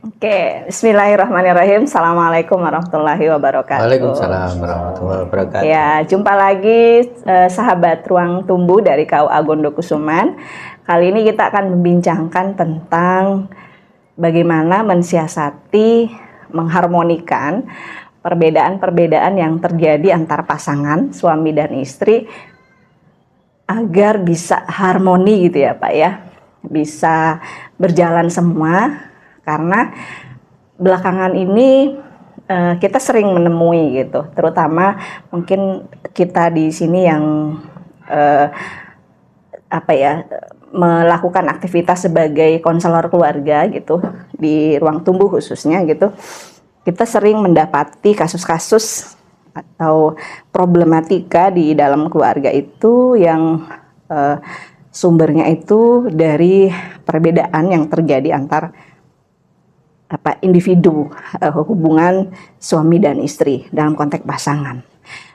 Oke, Bismillahirrahmanirrahim. Assalamualaikum warahmatullahi wabarakatuh. Waalaikumsalam warahmatullahi wabarakatuh. Ya, jumpa lagi sahabat Ruang Tumbuh dari KUA Gondokusuman. Kali ini kita akan membincangkan tentang bagaimana mensiasati, mengharmonikan perbedaan-perbedaan yang terjadi antar pasangan suami dan istri agar bisa harmoni gitu ya Pak ya. Bisa berjalan semua. Karena belakangan ini kita sering menemui gitu, terutama mungkin kita di sini yang melakukan aktivitas sebagai konselor keluarga gitu di Ruang Tumbuh khususnya gitu, kita sering mendapati kasus-kasus atau problematika di dalam keluarga itu yang sumbernya itu dari perbedaan yang terjadi antar individu, hubungan suami dan istri dalam konteks pasangan.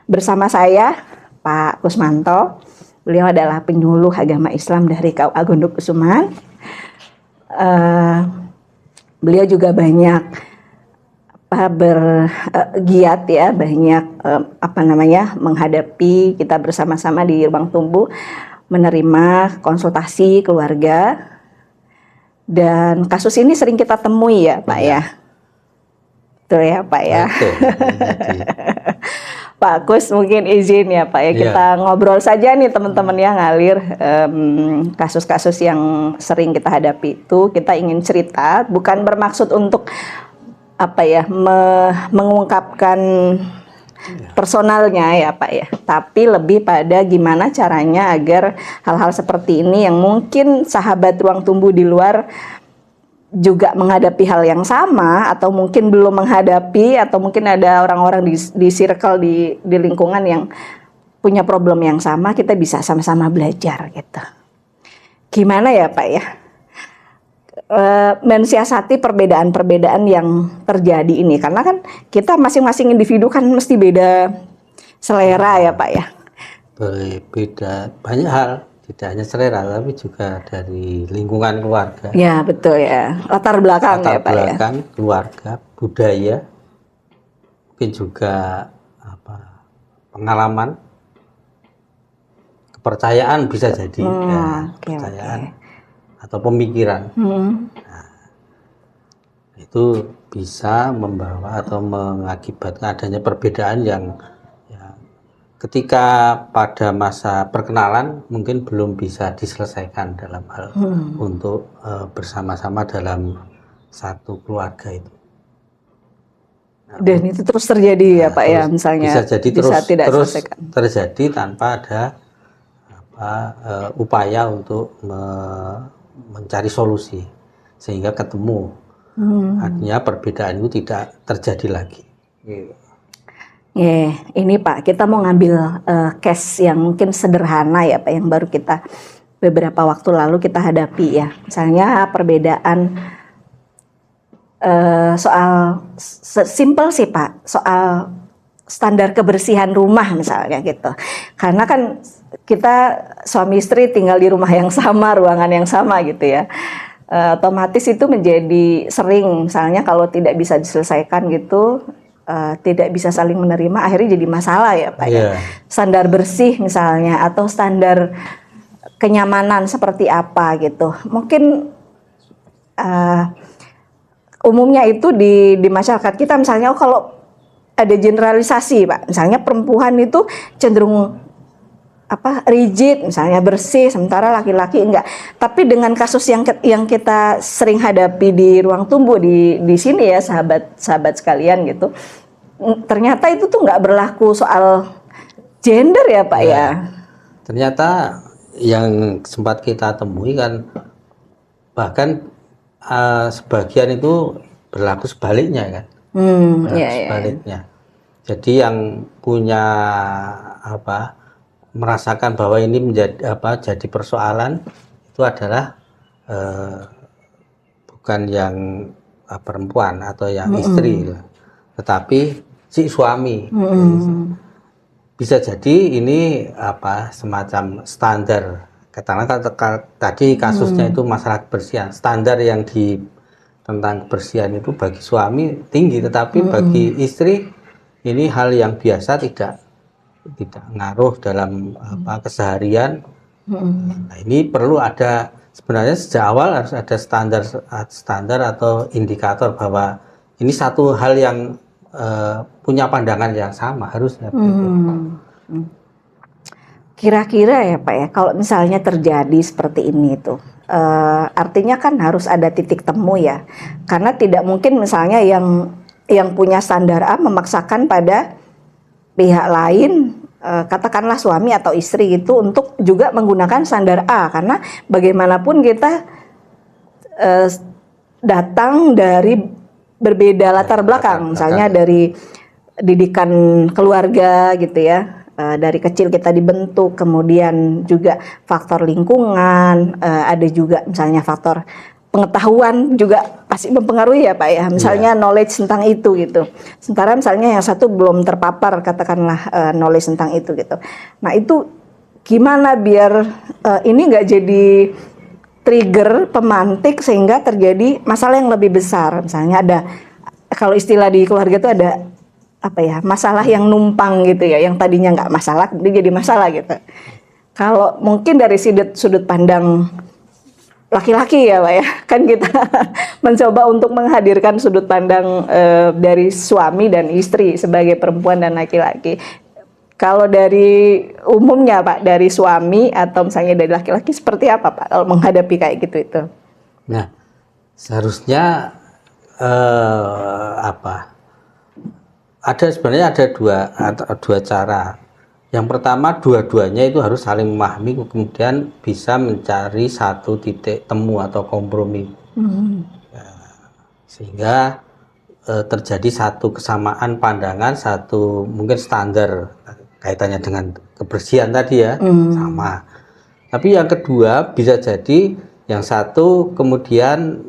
Bersama saya Pak Kusmanto, beliau adalah penyuluh agama Islam dari KUA Gondokusuman. Beliau juga banyak bergiat ya, banyak menghadapi, kita bersama-sama di Ruang Tumbuh menerima konsultasi keluarga. Dan kasus ini sering kita temui ya Pak ya. Betul ya Pak ya. Pak Kus mungkin izin ya Pak ya, kita ngobrol saja nih teman-teman ya, ngalir kasus-kasus yang sering kita hadapi itu. Kita ingin cerita, bukan bermaksud untuk mengungkapkan personalnya ya Pak ya, tapi lebih pada gimana caranya agar hal-hal seperti ini yang mungkin sahabat Ruang Tumbuh di luar juga menghadapi hal yang sama, atau mungkin belum menghadapi, atau mungkin ada orang-orang di circle di lingkungan yang punya problem yang sama, kita bisa sama-sama belajar gitu. Gimana ya Pak ya? Mensiasati perbedaan-perbedaan yang terjadi ini, karena kan kita masing-masing individu kan mesti beda selera ya Pak ya. Beda banyak hal, tidak hanya selera tapi juga dari lingkungan keluarga. Ya betul ya, latar belakang ya Pak ya. Keluarga, budaya, mungkin juga pengalaman, kepercayaan bisa jadi kepercayaan. Atau pemikiran. Nah, itu bisa membawa atau mengakibatkan adanya perbedaan yang ketika pada masa perkenalan mungkin belum bisa diselesaikan dalam hal untuk bersama-sama dalam satu keluarga itu. Nah, dan itu terus terjadi ya Pak ya, misalnya bisa jadi terus terjadi tanpa ada upaya untuk mencari solusi sehingga ketemu, artinya perbedaan itu tidak terjadi lagi. Ini Pak, kita mau ngambil case yang mungkin sederhana ya Pak, yang baru kita beberapa waktu lalu kita hadapi ya, misalnya perbedaan soal simple sih Pak, soal standar kebersihan rumah misalnya gitu. Karena kan kita suami istri tinggal di rumah yang sama, ruangan yang sama gitu ya. Otomatis itu menjadi sering, misalnya kalau tidak bisa diselesaikan gitu, tidak bisa saling menerima, akhirnya jadi masalah ya Pak ya. Standar bersih misalnya, atau standar kenyamanan seperti apa gitu. Mungkin umumnya itu di masyarakat kita misalnya, kalau ada generalisasi Pak, misalnya perempuan itu cenderung rigid, misalnya bersih, sementara laki-laki enggak. Tapi dengan kasus yang kita sering hadapi di Ruang Tumbuh di sini ya sahabat sekalian gitu, ternyata itu tuh nggak berlaku soal gender ya Pak ya. Ternyata yang sempat kita temui kan bahkan sebagian itu berlaku sebaliknya kan. Sebaliknya. Jadi yang punya merasakan bahwa ini jadi persoalan itu adalah bukan yang perempuan atau yang istri, tetapi si suami. Bisa jadi ini semacam standar, katakanlah tadi kasusnya itu masalah kebersihan, standar yang tentang kebersihan itu bagi suami tinggi, tetapi bagi istri ini hal yang biasa, tidak ngaruh dalam keseharian. Nah, ini perlu ada, sebenarnya sejak awal harus ada standar atau indikator bahwa ini satu hal yang punya pandangan yang sama harusnya. Kira-kira ya Pak ya, kalau misalnya terjadi seperti ini tuh, artinya kan harus ada titik temu ya, karena tidak mungkin misalnya yang punya standar A memaksakan pada pihak lain, katakanlah suami atau istri itu untuk juga menggunakan standar A, karena bagaimanapun kita datang dari berbeda latar belakang, misalnya dari didikan keluarga gitu ya. Dari kecil kita dibentuk, kemudian juga faktor lingkungan, ada juga misalnya faktor pengetahuan juga pasti mempengaruhi ya Pak ya, misalnya knowledge tentang itu gitu. Sementara misalnya yang satu belum terpapar katakanlah knowledge tentang itu gitu. Nah itu gimana biar ini nggak jadi trigger pemantik sehingga terjadi masalah yang lebih besar. Misalnya ada, kalau istilah di keluarga itu ada apa ya, masalah yang numpang gitu ya, yang tadinya nggak masalah kemudian jadi masalah gitu. Kalau mungkin dari sudut pandang laki-laki ya Pak ya, kan kita mencoba untuk menghadirkan sudut pandang dari suami dan istri sebagai perempuan dan laki-laki. Kalau dari umumnya Pak, dari suami atau misalnya dari laki-laki seperti apa Pak kalau menghadapi kayak gitu itu? Nah, seharusnya sebenarnya ada dua cara. Yang pertama, dua-duanya itu harus saling memahami, kemudian bisa mencari satu titik temu atau kompromi. Sehingga terjadi satu kesamaan pandangan, satu mungkin standar kaitannya dengan kebersihan tadi ya, sama. Tapi yang kedua bisa jadi yang satu kemudian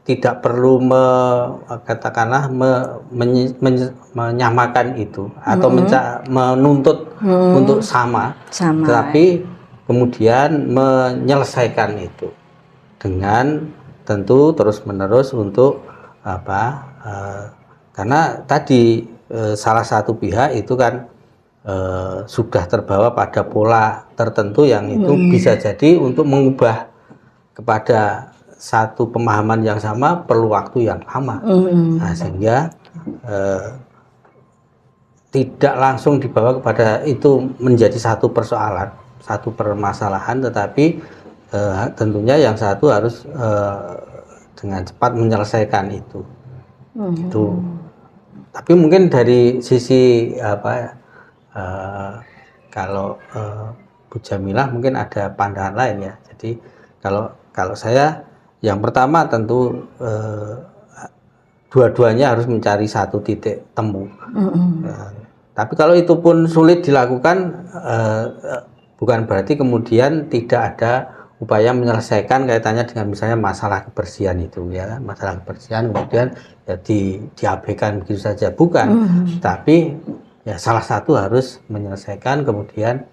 tidak perlu katakanlah menyamakan itu atau menuntut untuk sama, tetapi kemudian menyelesaikan itu dengan tentu terus-menerus untuk karena tadi salah satu pihak itu kan sudah terbawa pada pola tertentu yang itu bisa jadi untuk mengubah kepada satu pemahaman yang sama perlu waktu yang lama. Nah, sehingga tidak langsung dibawa kepada itu menjadi satu persoalan, satu permasalahan, tetapi tentunya yang satu harus dengan cepat menyelesaikan itu. Itu. Tapi mungkin dari sisi kalau Bu Jamilah mungkin ada pandangan lain ya. Jadi kalau saya, yang pertama tentu dua-duanya harus mencari satu titik temu. Tapi kalau itu pun sulit dilakukan, bukan berarti kemudian tidak ada upaya menyelesaikan kaitannya dengan misalnya masalah kebersihan itu ya, masalah kebersihan kemudian ya diabaikan begitu saja, bukan. Tapi ya salah satu harus menyelesaikan, kemudian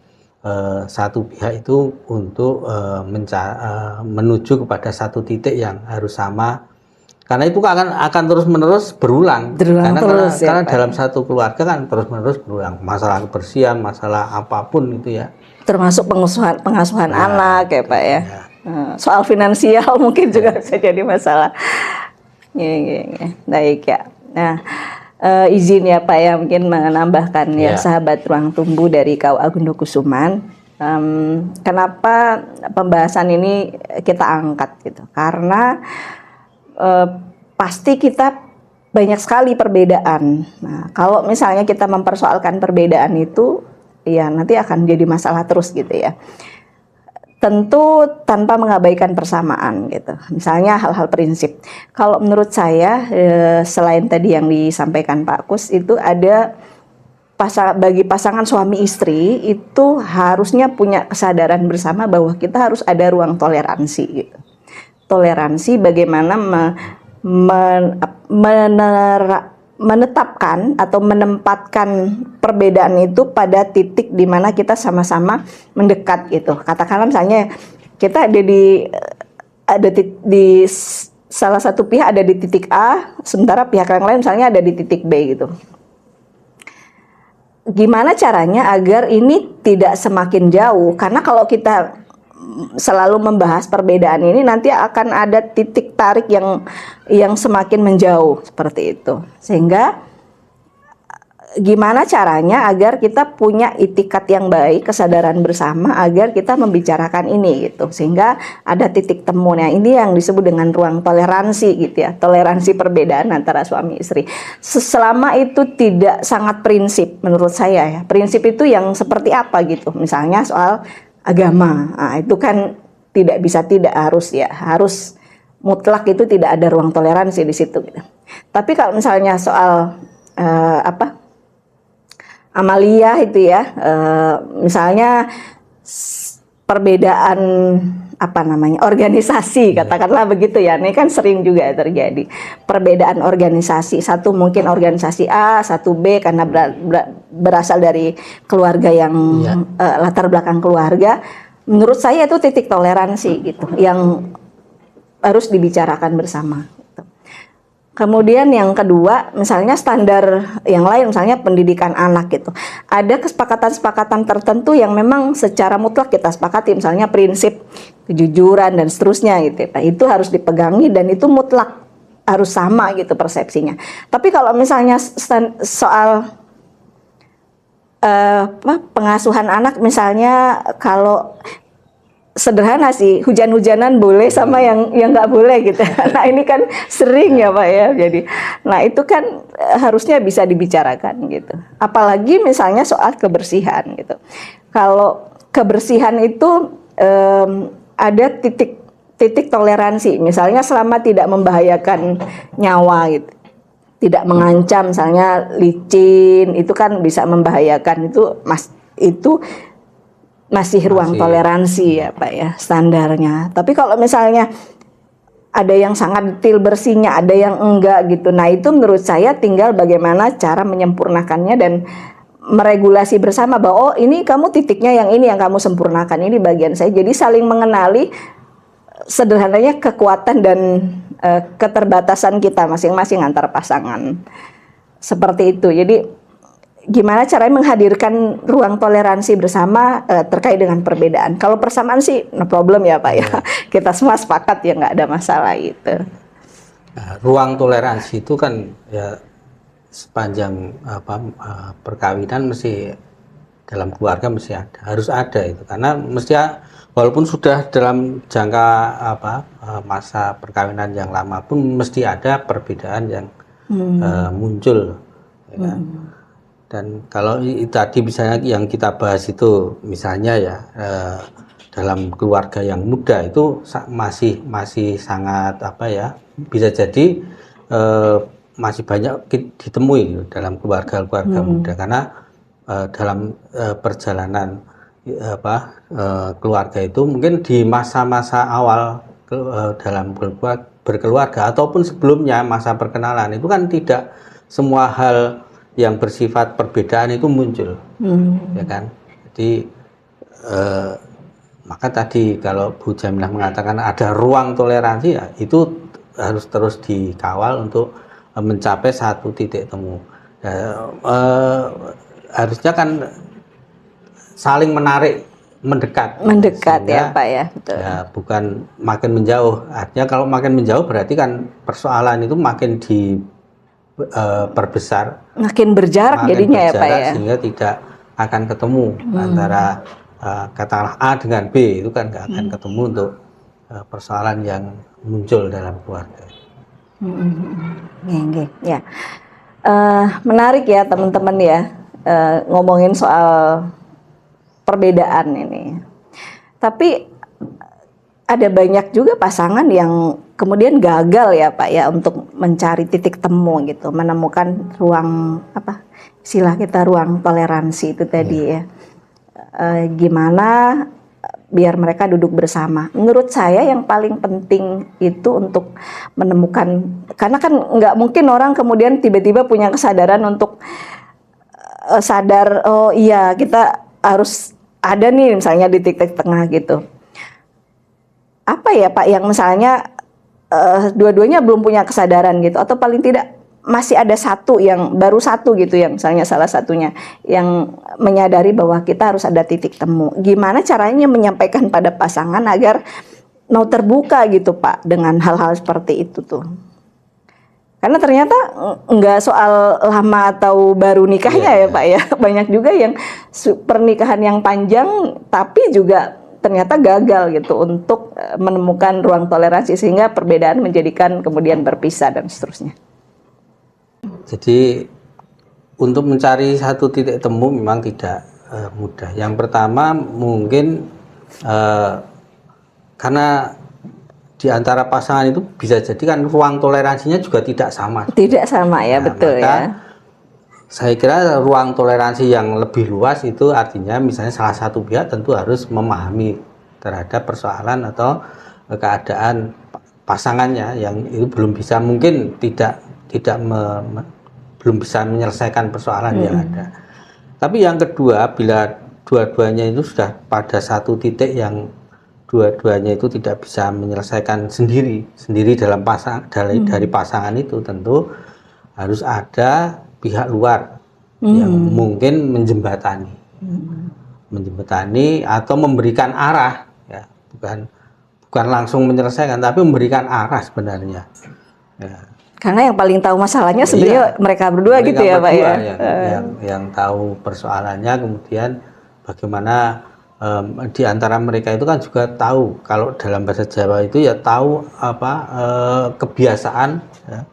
satu pihak itu untuk menuju kepada satu titik yang harus sama, karena itu akan terus-menerus berulang karena dalam satu keluarga kan terus-menerus berulang masalah kebersihan, masalah apapun itu ya, termasuk pengasuhan anak ya Pak ya. Soal finansial mungkin juga bisa jadi masalah. Baik ya. Nah, izin ya Pak ya mungkin menambahkan ya sahabat Ruang Tumbuh dari KUA Gondokusuman. Kenapa pembahasan ini kita angkat gitu? Karena pasti kita banyak sekali perbedaan. Nah, kalau misalnya kita mempersoalkan perbedaan itu, ya nanti akan jadi masalah terus gitu ya. Tentu tanpa mengabaikan persamaan gitu. Misalnya hal-hal prinsip. Kalau menurut saya selain tadi yang disampaikan Pak Kus, itu ada bagi pasangan suami istri itu harusnya punya kesadaran bersama bahwa kita harus ada ruang toleransi gitu. Toleransi bagaimana menetapkan atau menempatkan perbedaan itu pada titik di mana kita sama-sama mendekat gitu. Katakanlah misalnya kita ada di ada di salah satu pihak ada di titik A, sementara pihak yang lain misalnya ada di titik B gitu. Gimana caranya agar ini tidak semakin jauh? Karena kalau kita selalu membahas perbedaan ini, nanti akan ada titik tarik yang semakin menjauh seperti itu. Sehingga gimana caranya agar kita punya itikat yang baik, kesadaran bersama agar kita membicarakan ini gitu, sehingga ada titik temu. Nah, ini yang disebut dengan ruang toleransi gitu ya, toleransi perbedaan antara suami istri. Selama itu tidak sangat prinsip menurut saya ya. Prinsip itu yang seperti apa gitu, misalnya soal agama, nah, itu kan tidak bisa, tidak harus ya, harus mutlak itu tidak ada ruang toleransi di situ gitu. Tapi kalau misalnya soal amalia itu ya, misalnya perbedaan organisasi, katakanlah begitu ya, ini kan sering juga terjadi perbedaan organisasi, satu mungkin organisasi A, satu B karena berasal dari keluarga yang latar belakang keluarga. Menurut saya itu titik toleransi gitu yang harus dibicarakan bersama. Kemudian yang kedua, misalnya standar yang lain, misalnya pendidikan anak gitu. Ada kesepakatan-kesepakatan tertentu yang memang secara mutlak kita sepakati, misalnya prinsip kejujuran dan seterusnya gitu. Nah, itu harus dipegangi dan itu mutlak harus sama gitu persepsinya. Tapi kalau misalnya soal pengasuhan anak, misalnya kalau sederhana sih, hujan-hujanan boleh sama yang nggak boleh gitu. Nah, ini kan sering ya Pak ya. Jadi, nah itu kan harusnya bisa dibicarakan gitu. Apalagi misalnya soal kebersihan gitu. Kalau kebersihan itu ada titik toleransi. Misalnya selama tidak membahayakan nyawa gitu. Tidak mengancam, misalnya licin itu kan bisa membahayakan, itu masih ruang toleransi ya Pak ya standarnya. Tapi kalau misalnya ada yang sangat detail bersihnya, ada yang enggak gitu. Nah, itu menurut saya tinggal bagaimana cara menyempurnakannya dan meregulasi bersama bahwa oh ini kamu titiknya yang ini yang kamu sempurnakan, ini bagian saya. Jadi saling mengenali sederhananya kekuatan dan keterbatasan kita masing-masing antar pasangan. Seperti itu. Jadi gimana caranya menghadirkan ruang toleransi bersama terkait dengan perbedaan. Kalau persamaan sih no problem ya Pak ya. Kita semua sepakat ya, nggak ada masalah itu. Nah, ruang toleransi itu kan ya sepanjang perkawinan mesti dalam keluarga mesti ada, harus ada itu, karena mesti walaupun sudah dalam jangka masa perkawinan yang lama pun mesti ada perbedaan yang muncul ya kan? Dan kalau tadi misalnya yang kita bahas itu misalnya ya dalam keluarga yang muda itu masih sangat bisa jadi masih banyak ditemui gitu, dalam keluarga muda, karena dalam perjalanan keluarga itu mungkin di masa-masa awal dalam berkeluarga ataupun sebelumnya masa perkenalan itu kan tidak semua hal yang bersifat perbedaan itu muncul, ya kan? Jadi maka tadi kalau Bu Jamilah mengatakan ada ruang toleransi, ya itu harus terus dikawal untuk mencapai satu titik temu. Harusnya kan saling menarik, mendekat ya Pak ya, betul. Ya, bukan makin menjauh. Artinya kalau makin menjauh berarti kan persoalan itu makin perbesar, makin berjarak jadinya ya Pak ya, sehingga tidak akan ketemu antara katakanlah A dengan B, itu kan nggak akan ketemu untuk persoalan yang muncul dalam keluarga. Ya. Menarik ya teman-teman ya, ngomongin soal perbedaan ini. Tapi ada banyak juga pasangan yang kemudian gagal ya Pak ya untuk mencari titik temu gitu, menemukan ruang istilah kita ruang toleransi itu tadi ya. Gimana biar mereka duduk bersama. Menurut saya yang paling penting itu untuk menemukan, karena kan nggak mungkin orang kemudian tiba-tiba punya kesadaran untuk sadar oh iya kita harus ada nih misalnya di titik tengah gitu. apa ya Pak yang misalnya dua-duanya belum punya kesadaran gitu, atau paling tidak masih ada baru satu gitu yang misalnya salah satunya yang menyadari bahwa kita harus ada titik temu. Gimana caranya menyampaikan pada pasangan agar mau terbuka gitu Pak dengan hal-hal seperti itu tuh? Karena ternyata nggak soal lama atau baru nikahnya ya Pak ya. Banyak juga yang pernikahan yang panjang tapi juga ternyata gagal gitu untuk menemukan ruang toleransi sehingga perbedaan menjadikan kemudian berpisah dan seterusnya. Jadi untuk mencari satu titik temu memang tidak mudah. Yang pertama mungkin karena di antara pasangan itu bisa jadi kan ruang toleransinya juga tidak sama. Tidak sama ya, betul maka ya. Saya kira ruang toleransi yang lebih luas itu artinya misalnya salah satu pihak tentu harus memahami terhadap persoalan atau keadaan pasangannya yang itu belum bisa, mungkin belum bisa menyelesaikan persoalan yang ada. Tapi yang kedua, bila dua-duanya itu sudah pada satu titik yang dua-duanya itu tidak bisa menyelesaikan sendiri dari pasangan itu, tentu harus ada pihak luar yang mungkin menjembatani atau memberikan arah, ya, bukan langsung menyelesaikan tapi memberikan arah sebenarnya, ya. Karena yang paling tahu masalahnya sebenarnya mereka berdua gitu ya Pak ya. Yang tahu persoalannya, kemudian bagaimana di antara mereka itu kan juga tahu, kalau dalam bahasa Jawa itu ya tahu kebiasaan, ya,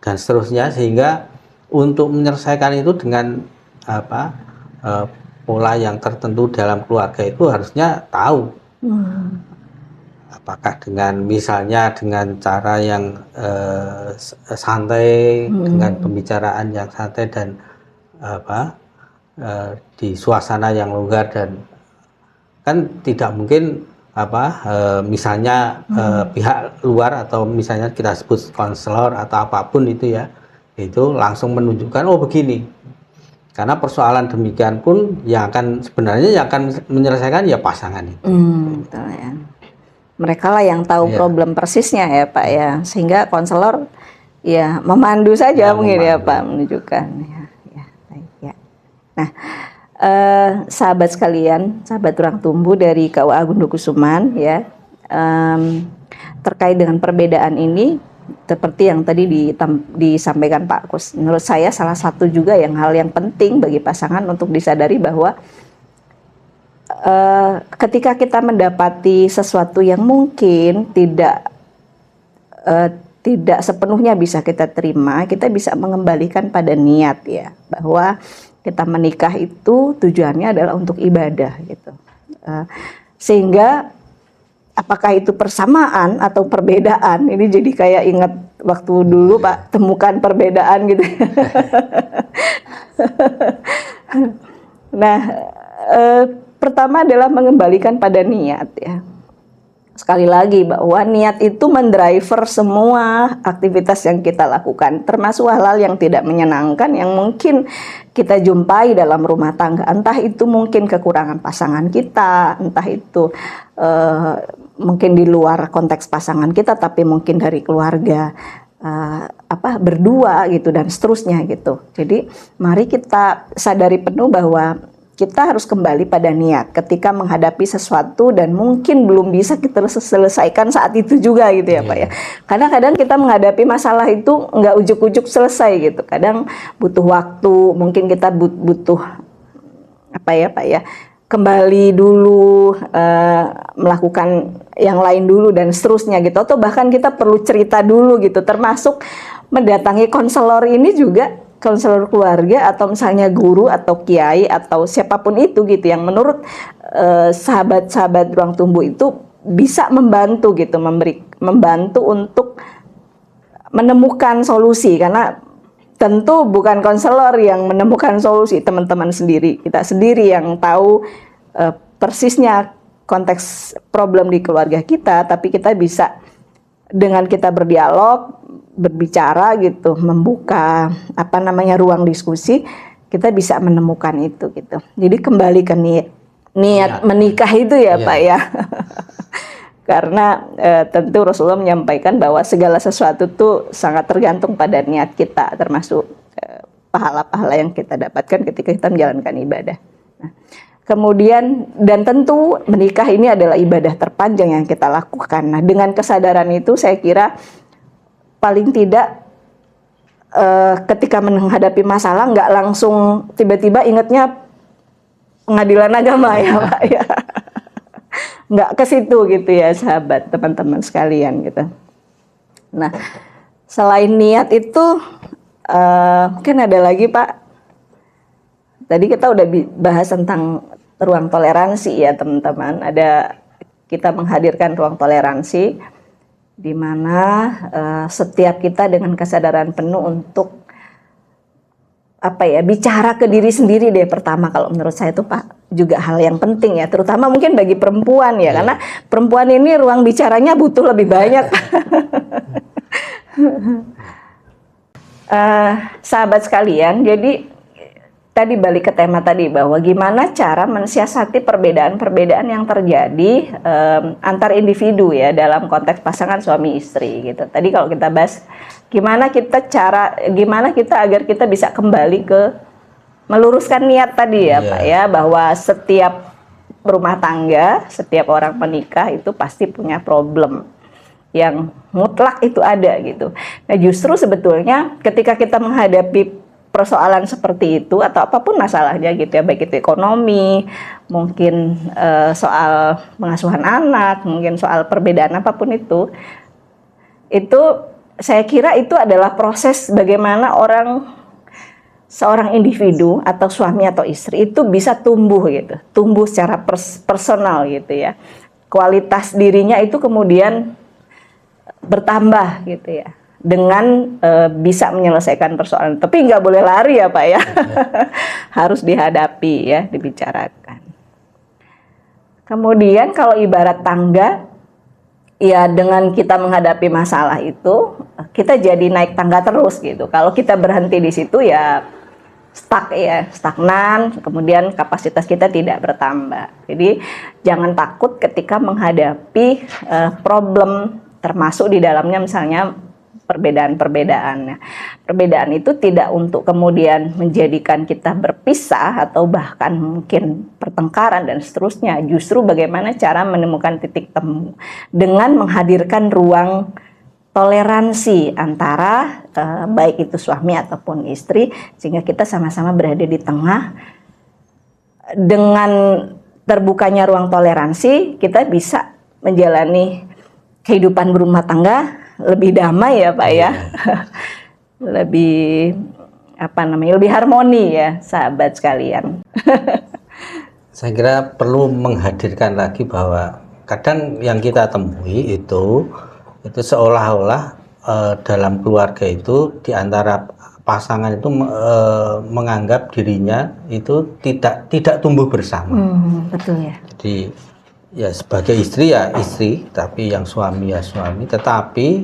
dan seterusnya, sehingga untuk menyelesaikan itu dengan pola yang tertentu dalam keluarga itu harusnya tahu. Apakah misalnya dengan cara yang santai, dengan pembicaraan yang santai dan di suasana yang longgar, dan kan tidak mungkin misalnya pihak luar atau misalnya kita sebut konselor atau apapun itu ya, itu langsung menunjukkan oh begini. Karena persoalan demikian pun yang akan menyelesaikan ya pasangan itu. Betul ya. Mereka lah yang tahu problem persisnya ya Pak ya, sehingga konselor ya memandu saja mungkin ya Pak, menunjukkan ya. Nah, sahabat sekalian, sahabat ruang tumbuh dari KUA Agundokusuman ya, terkait dengan perbedaan ini seperti yang tadi disampaikan Pak Kus, menurut saya salah satu juga hal yang penting bagi pasangan untuk disadari bahwa ketika kita mendapati sesuatu yang mungkin tidak sepenuhnya bisa kita terima, kita bisa mengembalikan pada niat ya, bahwa kita menikah itu tujuannya adalah untuk ibadah gitu. Sehingga apakah itu persamaan atau perbedaan, ini jadi kayak ingat waktu dulu Pak temukan perbedaan gitu. Nah, pertama adalah mengembalikan pada niat ya. Sekali lagi bahwa niat itu mendriver semua aktivitas yang kita lakukan, termasuk hal-hal yang tidak menyenangkan yang mungkin kita jumpai dalam rumah tangga. Entah itu mungkin kekurangan pasangan kita, entah itu mungkin di luar konteks pasangan kita, tapi mungkin dari keluarga berdua gitu dan seterusnya gitu. Jadi mari kita sadari penuh bahwa kita harus kembali pada niat ketika menghadapi sesuatu dan mungkin belum bisa kita selesaikan saat itu juga gitu ya Pak ya. Karena kadang kita menghadapi masalah itu nggak ujuk-ujuk selesai gitu. Kadang butuh waktu, mungkin kita butuh Pak ya, kembali dulu, melakukan yang lain dulu dan seterusnya gitu. Atau bahkan kita perlu cerita dulu gitu, termasuk mendatangi konselor ini juga, konselor keluarga atau misalnya guru atau kiai atau siapapun itu gitu, yang menurut sahabat-sahabat ruang tumbuh itu bisa membantu gitu, membantu untuk menemukan solusi. Karena tentu bukan konselor yang menemukan solusi, teman-teman sendiri, kita sendiri yang tahu persisnya konteks problem di keluarga kita, tapi kita bisa dengan kita berdialog, berbicara gitu, membuka ruang diskusi, kita bisa menemukan itu gitu. Jadi kembali ke niat menikah itu ya Pak ya. Karena tentu Rasulullah menyampaikan bahwa segala sesuatu tuh sangat tergantung pada niat kita, termasuk pahala-pahala yang kita dapatkan ketika kita menjalankan ibadah. Nah, kemudian dan tentu menikah ini adalah ibadah terpanjang yang kita lakukan. Nah, dengan kesadaran itu saya kira paling tidak ketika menghadapi masalah nggak langsung tiba-tiba ingatnya pengadilan agama ya Pak ya. Nggak ke situ gitu ya sahabat, teman-teman sekalian gitu. Nah, selain niat itu mungkin ada lagi Pak. Tadi kita udah bahas tentang ruang toleransi ya teman-teman. Kita menghadirkan ruang toleransi di mana setiap kita dengan kesadaran penuh untuk bicara ke diri sendiri deh pertama, kalau menurut saya itu Pak juga hal yang penting ya, terutama mungkin bagi perempuan ya, karena perempuan ini ruang bicaranya butuh lebih banyak. Sahabat sekalian, jadi tadi balik ke tema tadi bahwa gimana cara mensiasati perbedaan-perbedaan yang terjadi antar individu ya dalam konteks pasangan suami istri gitu. Tadi kalau kita bahas gimana kita agar kita bisa kembali ke meluruskan niat tadi ya Pak ya, bahwa setiap rumah tangga, setiap orang menikah itu pasti punya problem yang mutlak itu ada gitu. Nah, justru sebetulnya ketika kita menghadapi persoalan seperti itu atau apapun masalahnya gitu ya, baik itu ekonomi, mungkin soal pengasuhan anak, mungkin soal perbedaan apapun itu saya kira itu adalah proses bagaimana seorang individu atau suami atau istri itu bisa tumbuh gitu, tumbuh secara personal gitu ya. Kualitas dirinya itu kemudian bertambah gitu ya, dengan bisa menyelesaikan persoalan. Tapi nggak boleh lari ya Pak ya, harus dihadapi ya, dibicarakan. Kemudian kalau ibarat tangga, ya dengan kita menghadapi masalah itu, kita jadi naik tangga terus gitu. Kalau kita berhenti di situ ya stagnan, kemudian kapasitas kita tidak bertambah. Jadi jangan takut ketika menghadapi problem, termasuk di dalamnya misalnya perbedaan-perbedaan. Perbedaan itu tidak untuk kemudian menjadikan kita berpisah atau bahkan mungkin pertengkaran dan seterusnya. Justru bagaimana cara menemukan titik temu dengan menghadirkan ruang toleransi antara baik itu suami ataupun istri, sehingga kita sama-sama berada di tengah. Dengan terbukanya ruang toleransi, kita bisa menjalani kehidupan berumah tangga lebih damai ya Pak ya, lebih lebih harmoni ya sahabat sekalian. Saya kira perlu menghadirkan lagi bahwa kadang yang kita temui itu seolah-olah dalam keluarga itu di antara pasangan itu menganggap dirinya itu tidak tumbuh bersama. Betul ya. Jadi ya sebagai istri ya istri, tapi yang suami ya suami, tetapi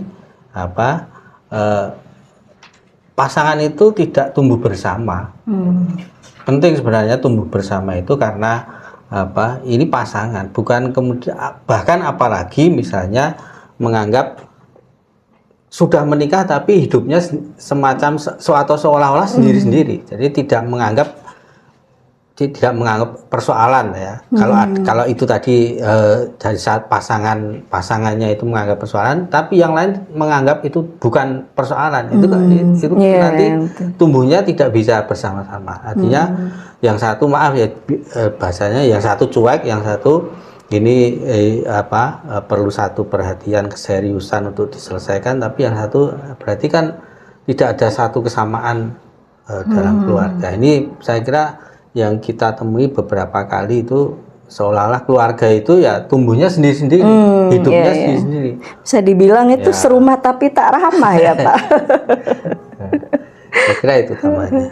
pasangan itu tidak tumbuh bersama. Penting sebenarnya tumbuh bersama itu karena ini pasangan, bukan kemudian, bahkan apalagi misalnya menganggap sudah menikah tapi hidupnya semacam atau seolah-olah sendiri-sendiri. Jadi tidak menganggap persoalan ya. Kalau itu tadi dari saat pasangannya itu menganggap persoalan, tapi yang lain menganggap itu bukan persoalan. Itu nanti tumbuhnya tidak bisa bersama-sama. Artinya yang satu bahasanya yang satu cuek, yang satu ini perlu satu perhatian, keseriusan untuk diselesaikan, tapi yang satu berarti kan tidak ada satu kesamaan dalam keluarga. Ini saya kira yang kita temui beberapa kali itu seolah-olah keluarga itu ya tumbuhnya sendiri-sendiri, hidupnya sendiri-sendiri. Bisa dibilang itu serumah tapi tak ramah ya Pak. Saya kira itu namanya.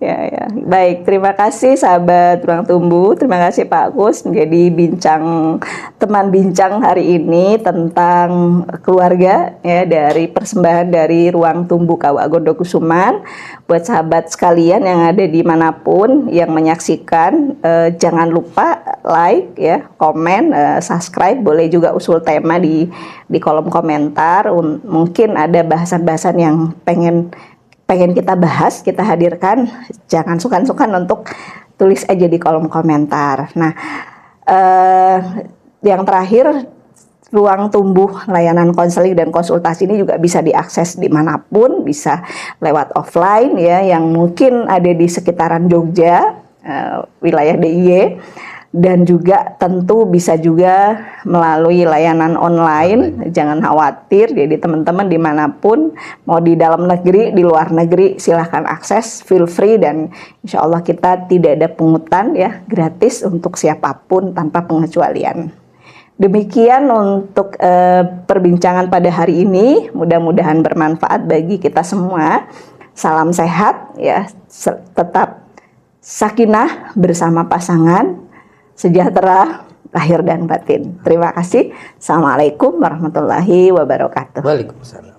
Ya. Baik, terima kasih sahabat Ruang Tumbuh. Terima kasih Pak Kus menjadi teman bincang hari ini tentang keluarga ya, dari persembahan dari Ruang Tumbuh KUA Gondokusuman. Buat sahabat sekalian yang ada dimanapun yang menyaksikan, jangan lupa like ya, komen, subscribe. Boleh juga usul tema di kolom komentar. Mungkin ada bahasan-bahasan yang pengen kita bahas, kita hadirkan, jangan sungkan-sungkan untuk tulis aja di kolom komentar. Nah, yang terakhir, Ruang Tumbuh layanan konseling dan konsultasi ini juga bisa diakses dimanapun, bisa lewat offline ya, yang mungkin ada di sekitaran Jogja, wilayah DIY, dan juga tentu bisa juga melalui layanan online. Jangan khawatir, jadi teman-teman dimanapun, mau di dalam negeri, di luar negeri, silahkan akses, feel free, dan insya Allah kita tidak ada pungutan ya, gratis untuk siapapun tanpa pengecualian. Demikian untuk perbincangan pada hari ini, mudah-mudahan bermanfaat bagi kita semua. Salam sehat ya, tetap sakinah bersama pasangan, sejahtera lahir dan batin. Terima kasih. Assalamualaikum warahmatullahi wabarakatuh. Waalaikumsalam.